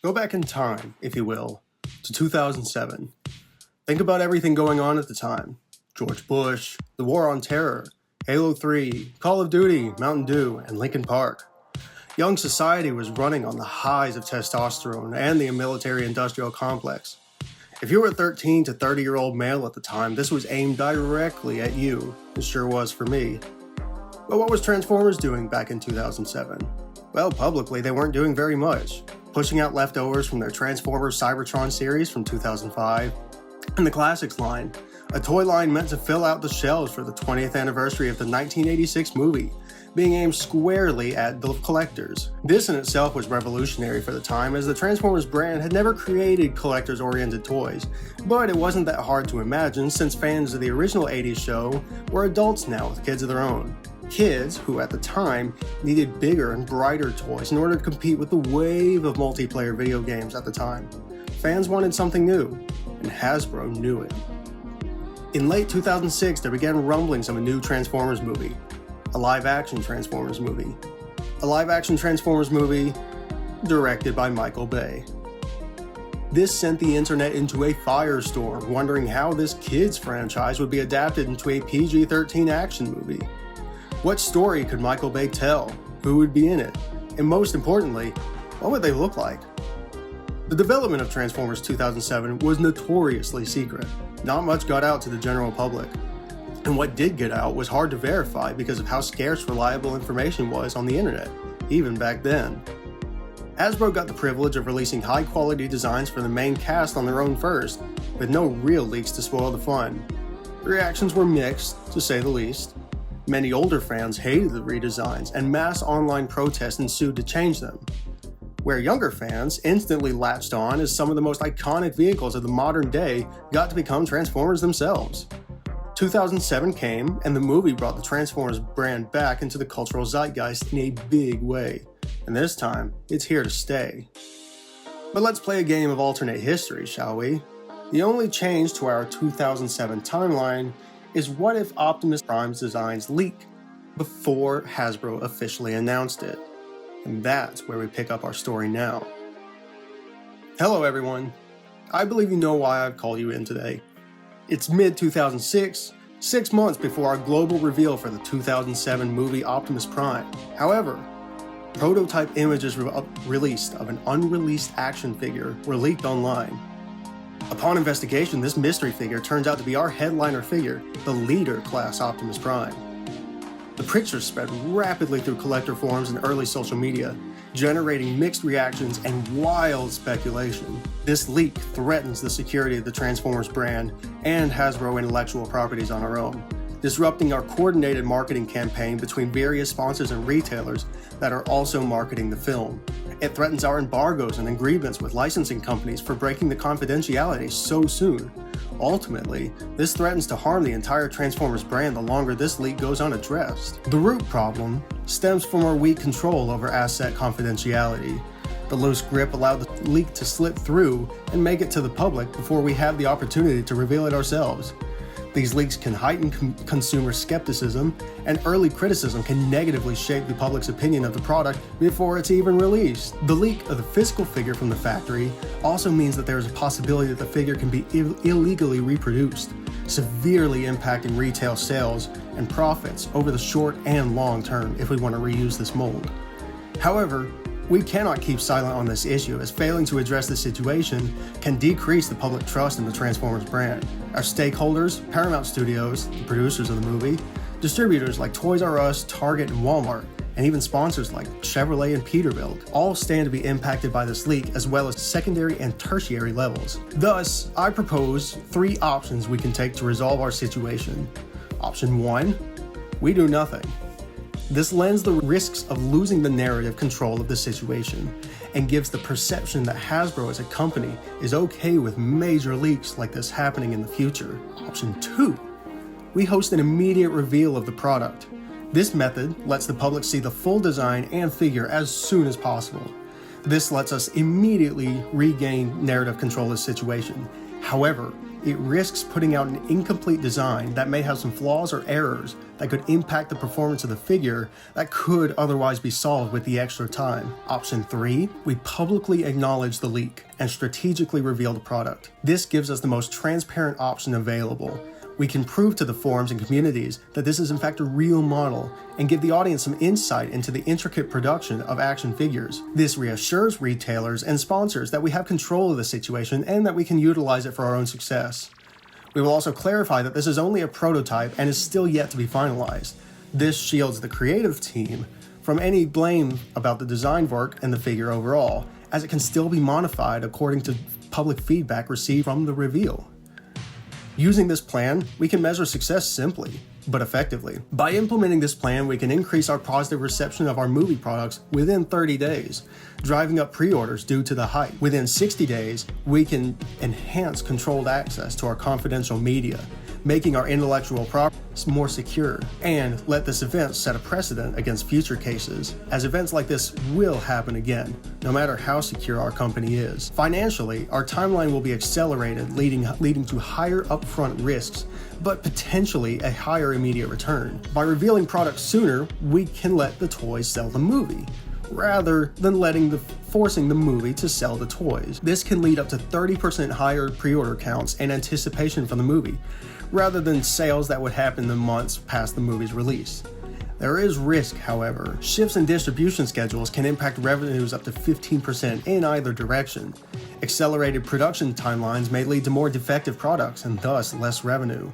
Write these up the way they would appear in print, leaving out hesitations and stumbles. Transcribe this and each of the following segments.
Go back in time, if you will, to 2007. Think about everything going on at the time. George Bush, the War on Terror, Halo 3, Call of Duty, Mountain Dew, and Linkin Park. Young society was running on the highs of testosterone and the military-industrial complex. If you were a 13 to 30-year-old male at the time, this was aimed directly at you. It sure was for me. But what was Transformers doing back in 2007? Well, publicly, they weren't doing very much, pushing out leftovers from their Transformers Cybertron series from 2005, and the Classics line, a toy line meant to fill out the shelves for the 20th anniversary of the 1986 movie, being aimed squarely at the collectors. This in itself was revolutionary for the time, as the Transformers brand had never created collectors-oriented toys, but it wasn't that hard to imagine since fans of the original 80s show were adults now with kids of their own. Kids who at the time needed bigger and brighter toys in order to compete with the wave of multiplayer video games at the time. Fans wanted something new, and Hasbro knew it. In late 2006, there began rumblings of a new Transformers movie, a live-action Transformers movie. A live-action Transformers movie directed by Michael Bay. This sent the internet into a firestorm, wondering how this kids franchise would be adapted into a PG-13 action movie. What story could Michael Bay tell? Who would be in it? And most importantly, what would they look like? The development of Transformers 2007 was notoriously secret. Not much got out to the general public. And what did get out was hard to verify because of how scarce reliable information was on the internet, even back then. Hasbro got the privilege of releasing high-quality designs for the main cast on their own first, with no real leaks to spoil the fun. The reactions were mixed, to say the least. Many older fans hated the redesigns, and mass online protests ensued to change them. Where younger fans instantly latched on as some of the most iconic vehicles of the modern day got to become Transformers themselves. 2007 came, and the movie brought the Transformers brand back into the cultural zeitgeist in a big way, and this time, it's here to stay. But let's play a game of alternate history, shall we? The only change to our 2007 timeline is what if Optimus Prime's designs leak before Hasbro officially announced it? And that's where we pick up our story now. Hello everyone. I believe you know why I've called you in today. It's mid-2006, 6 months before our global reveal for the 2007 movie Optimus Prime. However, prototype images released of an unreleased action figure were leaked online. Upon investigation, this mystery figure turns out to be our headliner figure, the Leader Class Optimus Prime. The pictures spread rapidly through collector forums and early social media, generating mixed reactions and wild speculation. This leak threatens the security of the Transformers brand and Hasbro intellectual properties on our own, disrupting our coordinated marketing campaign between various sponsors and retailers that are also marketing the film. It threatens our embargoes and agreements with licensing companies for breaking the confidentiality so soon. Ultimately, this threatens to harm the entire Transformers brand the longer this leak goes unaddressed. The root problem stems from our weak control over asset confidentiality. The loose grip allowed the leak to slip through and make it to the public before we have the opportunity to reveal it ourselves. These leaks can heighten consumer skepticism, and early criticism can negatively shape the public's opinion of the product before it's even released. The leak of the physical figure from the factory also means that there is a possibility that the figure can be illegally reproduced, severely impacting retail sales and profits over the short and long term if we want to reuse this mold. However, we cannot keep silent on this issue, as failing to address the situation can decrease the public trust in the Transformers brand. Our stakeholders, Paramount Studios, the producers of the movie, distributors like Toys R Us, Target, and Walmart, and even sponsors like Chevrolet and Peterbilt, all stand to be impacted by this leak, as well as secondary and tertiary levels. Thus, I propose 3 options we can take to resolve our situation. Option 1, we do nothing. This lends the risks of losing the narrative control of the situation and gives the perception that Hasbro as a company is okay with major leaks like this happening in the future. Option 2, we host an immediate reveal of the product. This method lets the public see the full design and figure as soon as possible. This lets us immediately regain narrative control of the situation, However, it risks putting out an incomplete design that may have some flaws or errors that could impact the performance of the figure that could otherwise be solved with the extra time. Option 3, we publicly acknowledge the leak and strategically reveal the product. This gives us the most transparent option available. We can prove to the forums and communities that this is in fact a real model and give the audience some insight into the intricate production of action figures. This reassures retailers and sponsors that we have control of the situation and that we can utilize it for our own success. We will also clarify that this is only a prototype and is still yet to be finalized. This shields the creative team from any blame about the design work and the figure overall, as it can still be modified according to public feedback received from the reveal. Using this plan, we can measure success simply, but effectively. By implementing this plan, we can increase our positive reception of our movie products within 30 days, driving up pre-orders due to the hype. Within 60 days, we can enhance controlled access to our confidential media, making our intellectual property more secure, and let this event set a precedent against future cases, as events like this will happen again, no matter how secure our company is. Financially, our timeline will be accelerated, leading to higher upfront risks, but potentially a higher immediate return. By revealing products sooner, we can let the toys sell the movie, rather than forcing the movie to sell the toys. This can lead up to 30% higher pre-order counts and anticipation for the movie, rather than sales that would happen the months past the movie's release. There is risk, however. Shifts in distribution schedules can impact revenues up to 15% in either direction. Accelerated production timelines may lead to more defective products and thus less revenue.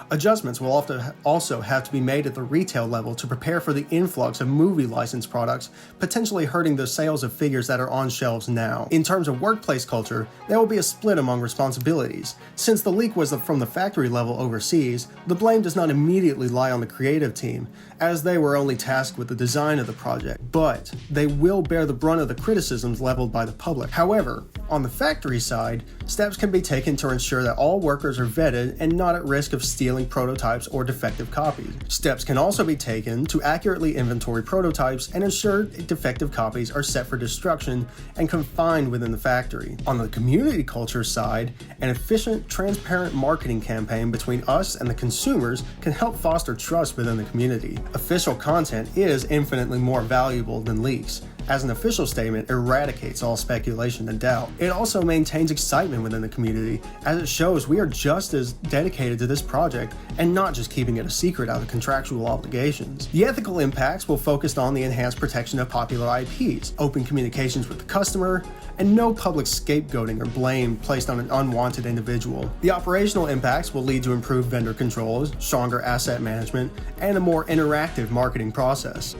Adjustments will often also have to be made at the retail level to prepare for the influx of movie licensed products, potentially hurting the sales of figures that are on shelves now. In terms of workplace culture, there will be a split among responsibilities. Since the leak was from the factory level overseas, the blame does not immediately lie on the creative team, as they were only tasked with the design of the project, but they will bear the brunt of the criticisms leveled by the public. However, on the factory side, steps can be taken to ensure that all workers are vetted and not at risk of stealing prototypes or defective copies. Steps can also be taken to accurately inventory prototypes and ensure defective copies are set for destruction and confined within the factory. On the community culture side, an efficient, transparent marketing campaign between us and the consumers can help foster trust within the community. Official content is infinitely more valuable than leaks, as an official statement eradicates all speculation and doubt. It also maintains excitement within the community, as it shows we are just as dedicated to this project and not just keeping it a secret out of contractual obligations. The ethical impacts will focus on the enhanced protection of popular IPs, open communications with the customer, and no public scapegoating or blame placed on an unwanted individual. The operational impacts will lead to improved vendor controls, stronger asset management, and a more interactive marketing process.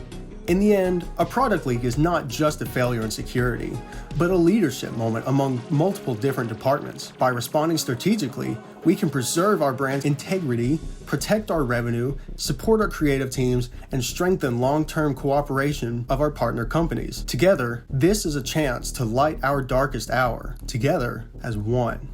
In the end, a product leak is not just a failure in security, but a leadership moment among multiple different departments. By responding strategically, we can preserve our brand's integrity, protect our revenue, support our creative teams, and strengthen long-term cooperation of our partner companies. Together, this is a chance to light our darkest hour, together as one.